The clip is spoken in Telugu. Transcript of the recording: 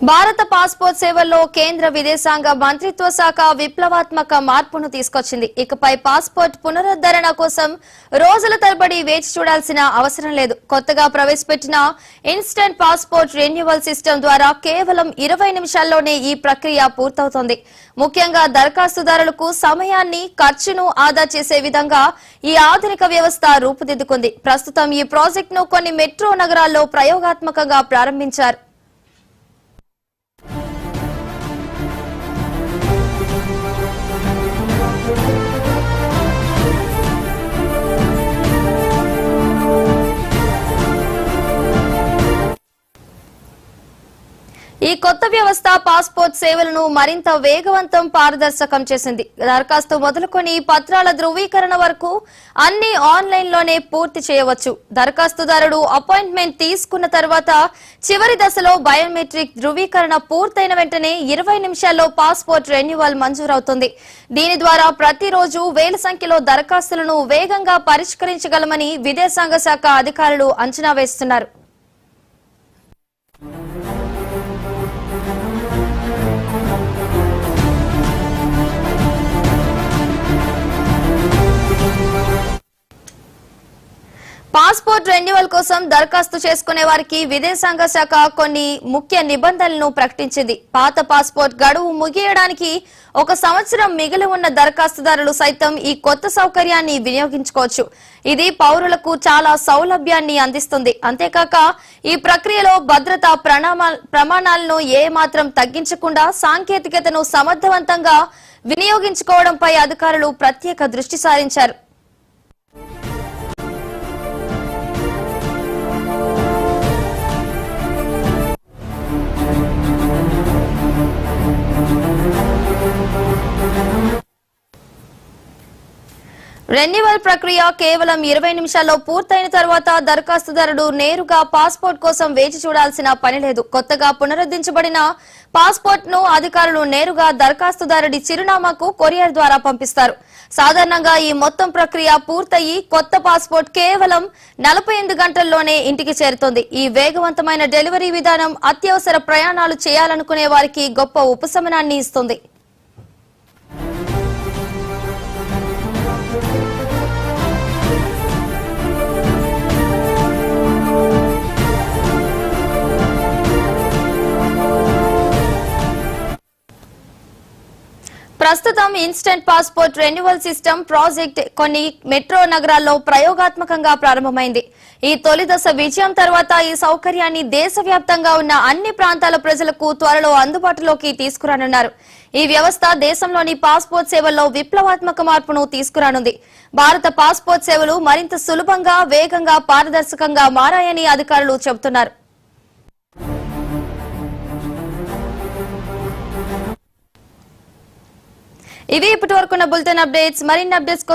భారత పాస్పోర్ట్ సేవల్లో కేంద్ర విదేశాంగ మంత్రిత్వ శాఖ విప్లవాత్మక మార్పును తీసుకొచ్చింది. ఇకపై పాస్పోర్ట్ పునరుద్ధరణ కోసం రోజుల తరబడి వేచి చూడాల్సిన అవసరం లేదు. కొత్తగా ప్రవేశపెట్టిన ఇన్స్టెంట్ పాస్పోర్ట్ రెన్యువల్ సిస్టమ్ ద్వారా కేవలం 20 నిమిషాల్లోనే ఈ ప్రక్రియ పూర్తవుతోంది. ముఖ్యంగా దరఖాస్తుదారులకు సమయాన్ని, ఖర్చును ఆదా చేసే విధంగా ఈ ఆధునిక వ్యవస్థ రూపుదిద్దుకుంది. ప్రస్తుతం ఈ ప్రాజెక్టును కొన్ని మెట్రో నగరాల్లో ప్రయోగాత్మకంగా ప్రారంభించారు. ఈ కొత్త వ్యవస్థ పాస్పోర్ట్ సేవలను మరింత వేగవంతం, పారదర్శకం చేసింది. దరఖాస్తు మొదలుకొని పత్రాల ధృవీకరణ వరకు అన్ని ఆన్లైన్లోనే పూర్తి చేయవచ్చు. దరఖాస్తుదారుడు అపాయింట్మెంట్ తీసుకున్న తర్వాత చివరి దశలో బయోమెట్రిక్ ధృవీకరణ పూర్తయిన వెంటనే 20 నిమిషాల్లో పాస్పోర్ట్ రెన్యువల్ మంజూరవుతుంది. దీని ద్వారా ప్రతిరోజు వేల సంఖ్యలో దరఖాస్తులను వేగంగా పరిష్కరించగలమని విదేశాంగ శాఖ అధికారులు అంచనా వేస్తున్నారు. పాస్పోర్ట్ రెన్యువల్ కోసం దరఖాస్తు చేసుకునే వారికి విదేశాంగ శాఖ కొన్ని ముఖ్య నిబంధనలను ప్రకటించింది. పాత పాస్పోర్ట్ గడువు ముగియడానికి 1 సంవత్సరం మిగిలి ఉన్న దరఖాస్తుదారులు సైతం ఈ కొత్త సౌకర్యాన్ని వినియోగించుకోవచ్చు. ఇది పౌరులకు చాలా సౌలభ్యాన్ని అందిస్తుంది. అంతేకాక ఈ ప్రక్రియలో భద్రతా ప్రమాణాలను ఏమాత్రం తగ్గించకుండా సాంకేతికతను సమర్థవంతంగా వినియోగించుకోవడంపై అధికారులు ప్రత్యేక దృష్టి సారించారు. రెన్యువల్ ప్రక్రియ కేవలం 20 నిమిషాల్లో పూర్తయిన తర్వాత దరఖాస్తుదారుడు నేరుగా పాస్పోర్ట్ కోసం వేచి చూడాల్సిన పని లేదు. కొత్తగా పునరుద్ధరించబడిన పాస్పోర్ట్ ను అధికారులు నేరుగా దరఖాస్తుదారుడి చిరునామాకు కొరియర్ ద్వారా పంపిస్తారు. సాధారణంగా ఈ మొత్తం ప్రక్రియ పూర్తయి కొత్త పాస్పోర్ట్ కేవలం 48 గంటల్లోనే ఇంటికి చేరుతుంది. ఈ వేగవంతమైన డెలివరీ విధానం అత్యవసర ప్రయాణాలు చేయాలనుకునే వారికి గొప్ప ఉపశమనాన్ని ఇస్తుంది. ప్రస్తుతం instant passport renewal system project కొన్ని మెట్రో నగరాల్లో ప్రయోగాత్మకంగా ప్రారంభమైంది. ఈ తొలి దశ విజయం తర్వాత ఈ సౌకర్యాన్ని దేశవ్యాప్తంగా ఉన్న అన్ని ప్రాంతాల ప్రజలకు త్వరలో అందుబాటులోకి తీసుకురానున్నారు. ఈ వ్యవస్థ దేశంలోని పాస్పోర్ట్ సేవల్లో విప్లవాత్మక మార్పును తీసుకురానుంది. భారత పాస్పోర్ట్ సేవలు మరింత సులభంగా, వేగంగా, పారదర్శకంగా మారాయని అధికారులు చెబుతున్నారు. ఇవి ఇప్పటి వరకున్న బులెటిన్ అప్డేట్స్. మరిన్ని అప్డేట్స్